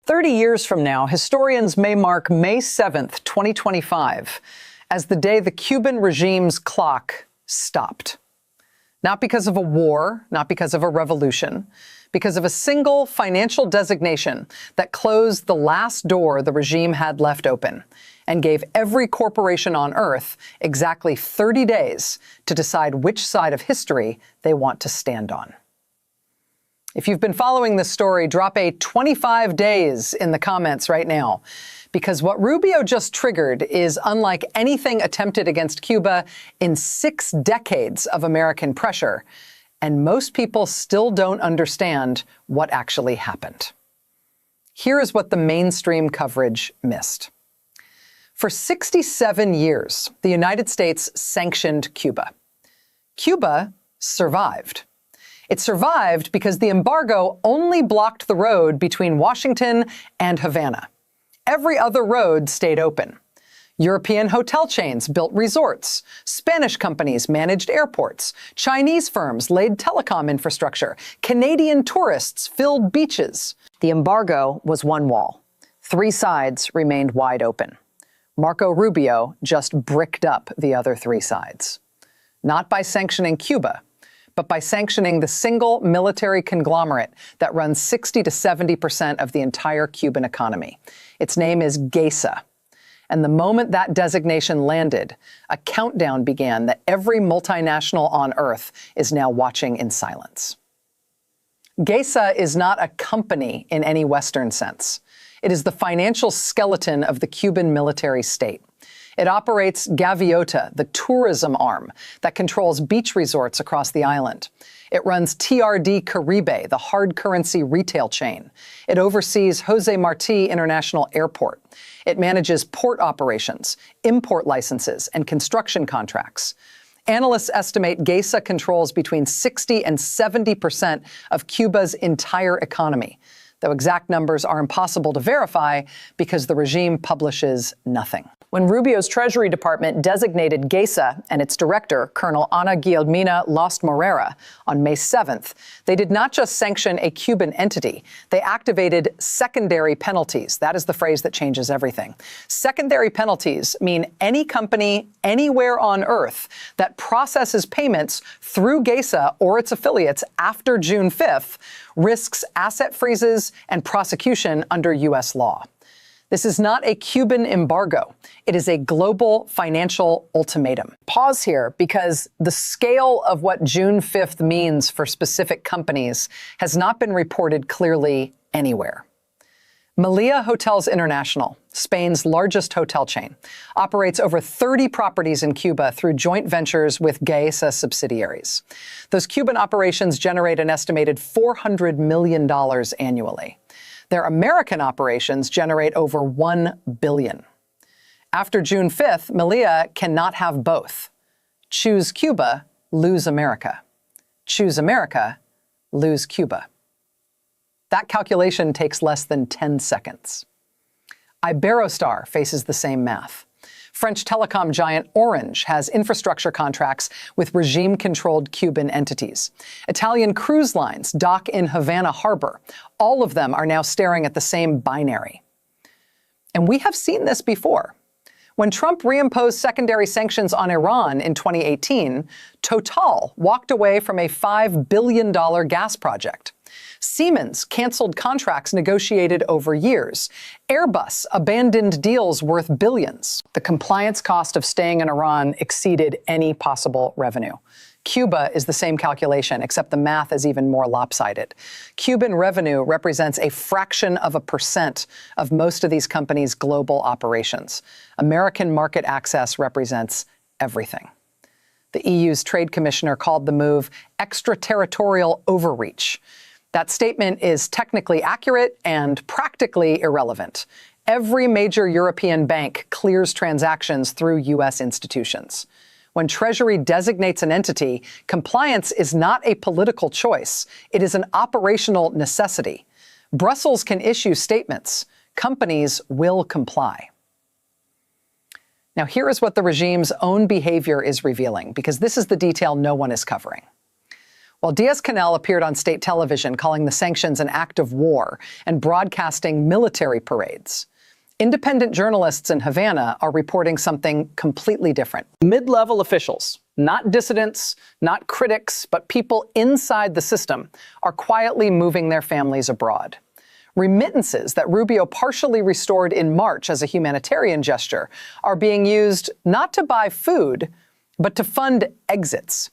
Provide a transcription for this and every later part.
30 years from now, historians may mark May 7th, 2025, as the day the Cuban regime's clock stopped. Not because of a war, not because of a revolution, because of a single financial designation that closed the last door the regime had left open and gave every corporation on Earth exactly 30 days to decide which side of history they want to stand on. If you've been following this story, drop a 25 days in the comments right now, because what Rubio just triggered is unlike anything attempted against Cuba in 6 decades of American pressure, and most people still don't understand what actually happened. Here is what the mainstream coverage missed. For 67 years, the United States sanctioned Cuba. Cuba survived. It survived because the embargo only blocked the road between Washington and Havana. Every other road stayed open. European hotel chains built resorts. Spanish companies managed airports. Chinese firms laid telecom infrastructure. Canadian tourists filled beaches. The embargo was one wall. 3 sides remained wide open. Marco Rubio just bricked up the other 3 sides. Not by sanctioning Cuba, but by sanctioning the single military conglomerate that runs 60 to 70% of the entire Cuban economy. Its name is GAESA. And the moment that designation landed, a countdown began that every multinational on Earth is now watching in silence. GAESA is not a company in any Western sense. It is the financial skeleton of the Cuban military state. It operates Gaviota, the tourism arm that controls beach resorts across the island. It runs TRD Caribe, the hard currency retail chain. It oversees Jose Marti International Airport. It manages port operations, import licenses, and construction contracts. Analysts estimate GAESA controls between 60 and 70% of Cuba's entire economy, though exact numbers are impossible to verify because the regime publishes nothing. When Rubio's Treasury Department designated GAESA and its director, Colonel Guillermina, lost Morera on May 7th, they did not just sanction a Cuban entity, they activated secondary penalties. That is the phrase that changes everything. Secondary penalties mean any company anywhere on Earth that processes payments through GAESA or its affiliates after June 5th risks asset freezes and prosecution under U.S. law. This is not a Cuban embargo. It is a global financial ultimatum. Pause here, because the scale of what June 5th means for specific companies has not been reported clearly anywhere. Meliá Hotels International, Spain's largest hotel chain, operates over 30 properties in Cuba through joint ventures with GAESA subsidiaries. Those Cuban operations generate an estimated $400 million annually. Their American operations generate over $1 billion. After June 5th, Meliá cannot have both. Choose Cuba, lose America. Choose America, lose Cuba. That calculation takes less than 10 seconds. Iberostar faces the same math. French telecom giant Orange has infrastructure contracts with regime-controlled Cuban entities. Italian cruise lines dock in Havana harbor. All of them are now staring at the same binary. And we have seen this before. When Trump reimposed secondary sanctions on Iran in 2018, Total walked away from a $5 billion gas project. Siemens canceled contracts negotiated over years. Airbus abandoned deals worth billions. The compliance cost of staying in Iran exceeded any possible revenue. Cuba is the same calculation, except the math is even more lopsided. Cuban revenue represents a fraction of a percent of most of these companies' global operations. American market access represents everything. The EU's trade commissioner called the move extraterritorial overreach. That statement is technically accurate and practically irrelevant. Every major European bank clears transactions through U.S. institutions. When Treasury designates an entity, compliance is not a political choice. It is an operational necessity. Brussels can issue statements. Companies will comply. Now, here is what the regime's own behavior is revealing, because this is the detail no one is covering. While Diaz-Canel appeared on state television calling the sanctions an act of war and broadcasting military parades, independent journalists in Havana are reporting something completely different. Mid-level officials, not dissidents, not critics, but people inside the system, are quietly moving their families abroad. Remittances that Rubio partially restored in March as a humanitarian gesture are being used not to buy food, but to fund exits.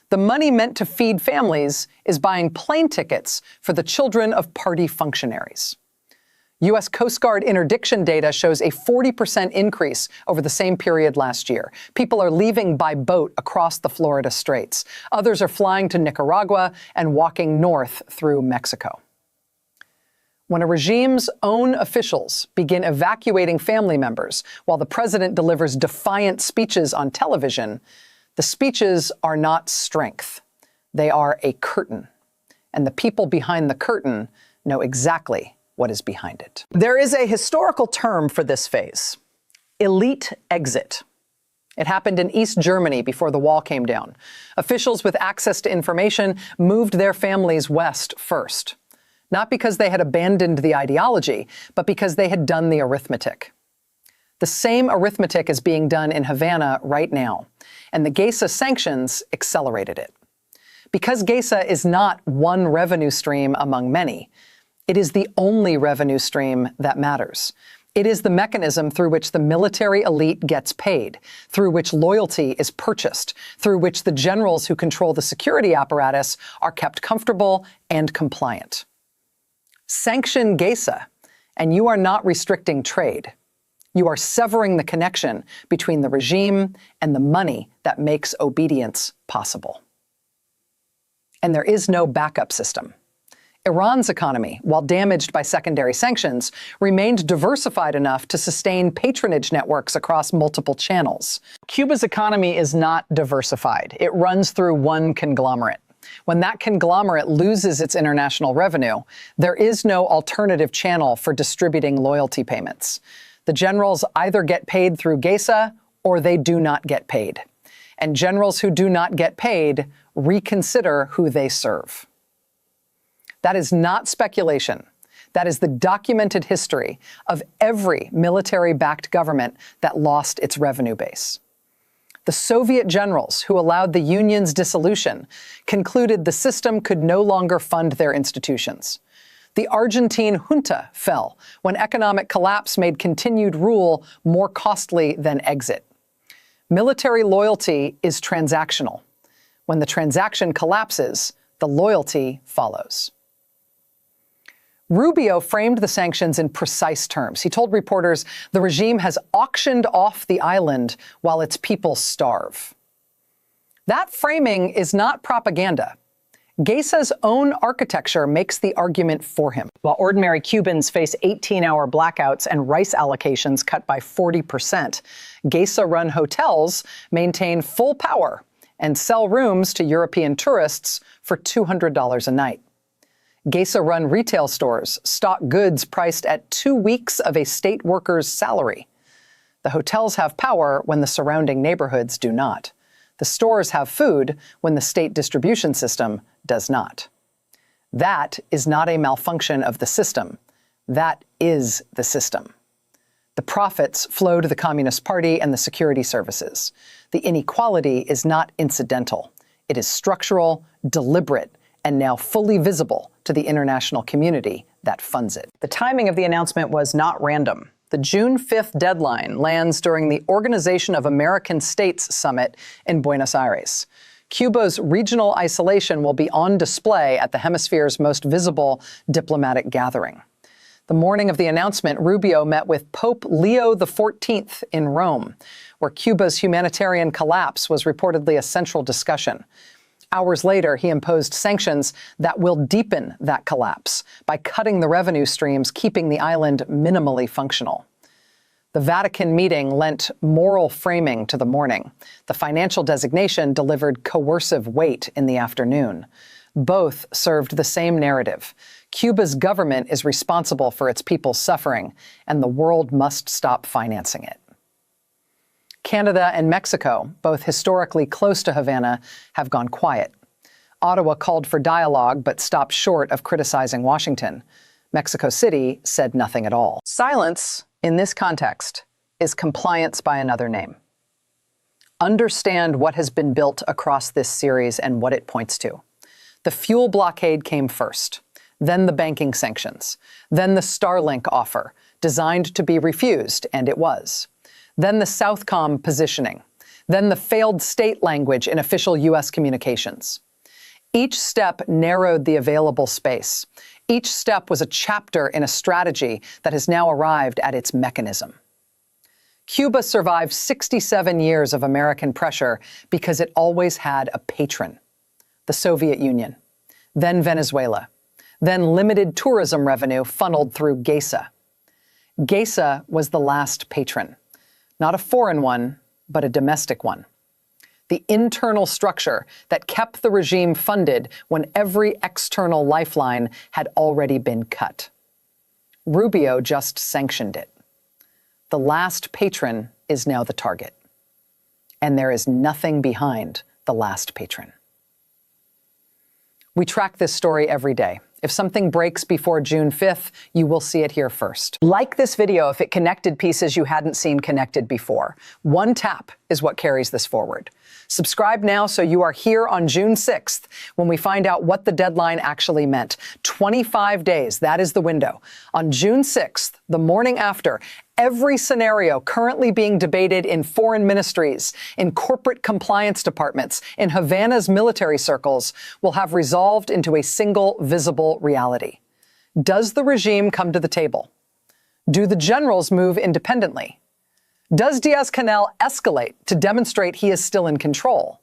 The money meant to feed families is buying plane tickets for the children of party functionaries. U.S. Coast Guard interdiction data shows a 40% increase over the same period last year. People are leaving by boat across the Florida Straits. Others are flying to Nicaragua and walking north through Mexico. When a regime's own officials begin evacuating family members while the president delivers defiant speeches on television, the speeches are not strength. They are a curtain. And the people behind the curtain know exactly what is behind it. There is a historical term for this phase: elite exit. It happened in East Germany before the wall came down. Officials with access to information moved their families west first, not because they had abandoned the ideology, but because they had done the arithmetic. The same arithmetic is being done in Havana right now, and the GAESA sanctions accelerated it. Because GAESA is not one revenue stream among many, it is the only revenue stream that matters. It is the mechanism through which the military elite gets paid, through which loyalty is purchased, through which the generals who control the security apparatus are kept comfortable and compliant. Sanction GAESA, and you are not restricting trade. You are severing the connection between the regime and the money that makes obedience possible. And there is no backup system. Iran's economy, while damaged by secondary sanctions, remained diversified enough to sustain patronage networks across multiple channels. Cuba's economy is not diversified. It runs through one conglomerate. When that conglomerate loses its international revenue, there is no alternative channel for distributing loyalty payments. The generals either get paid through GAESA or they do not get paid. And generals who do not get paid reconsider who they serve. That is not speculation. That is the documented history of every military-backed government that lost its revenue base. The Soviet generals who allowed the Union's dissolution concluded the system could no longer fund their institutions. The Argentine junta fell when economic collapse made continued rule more costly than exit. Military loyalty is transactional. When the transaction collapses, the loyalty follows. Rubio framed the sanctions in precise terms. He told reporters the regime has auctioned off the island while its people starve. That framing is not propaganda. GAESA's own architecture makes the argument for him. While ordinary Cubans face 18-hour blackouts and rice allocations cut by 40%, GAESA-run hotels maintain full power and sell rooms to European tourists for $200 a night. GAESA-run retail stores stock goods priced at 2 weeks of a state worker's salary. The hotels have power when the surrounding neighborhoods do not. The stores have food when the state distribution system does not. That is not a malfunction of the system. That is the system. The profits flow to the Communist Party and the security services. The inequality is not incidental. It is structural, deliberate, and now fully visible to the international community that funds it. The timing of the announcement was not random. The June 5th deadline lands during the Organization of American States Summit in Buenos Aires. Cuba's regional isolation will be on display at the hemisphere's most visible diplomatic gathering. The morning of the announcement, Rubio met with Pope Leo XIV in Rome, where Cuba's humanitarian collapse was reportedly a central discussion. Hours later, he imposed sanctions that will deepen that collapse by cutting the revenue streams, keeping the island minimally functional. The Vatican meeting lent moral framing to the morning. The financial designation delivered coercive weight in the afternoon. Both served the same narrative. Cuba's government is responsible for its people's suffering, and the world must stop financing it. Canada and Mexico, both historically close to Havana, have gone quiet. Ottawa called for dialogue but stopped short of criticizing Washington. Mexico City said nothing at all. Silence, in this context, is compliance by another name. Understand what has been built across this series and what it points to. The fuel blockade came first, then the banking sanctions, then the Starlink offer, designed to be refused, and it was, then the Southcom positioning, then the failed state language in official U.S. communications. Each step narrowed the available space. Each step was a chapter in a strategy that has now arrived at its mechanism. Cuba survived 67 years of American pressure because it always had a patron. The Soviet Union, then Venezuela, then limited tourism revenue funneled through GAESA. GAESA was the last patron, not a foreign one, but a domestic one. The internal structure that kept the regime funded when every external lifeline had already been cut. Rubio just sanctioned it. The last patron is now the target. And there is nothing behind the last patron. We track this story every day. If something breaks before June 5th, you will see it here first. Like this video if it connected pieces you hadn't seen connected before. One tap is what carries this forward. Subscribe now so you are here on June 6th when we find out what the deadline actually meant. 25 days, that is the window. On June 6th, the morning after, every scenario currently being debated in foreign ministries, in corporate compliance departments, in Havana's military circles, will have resolved into a single visible reality. Does the regime come to the table? Do the generals move independently? Does Diaz-Canel escalate to demonstrate he is still in control?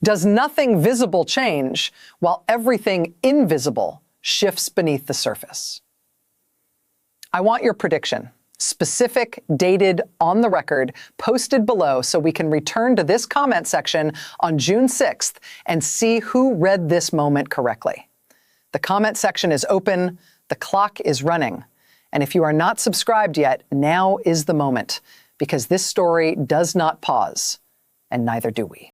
Does nothing visible change while everything invisible shifts beneath the surface? I want your prediction. Specific, dated, on the record, posted below so we can return to this comment section on June 6th and see who read this moment correctly. The comment section is open, the clock is running, and if you are not subscribed yet, now is the moment, because this story does not pause, and neither do we.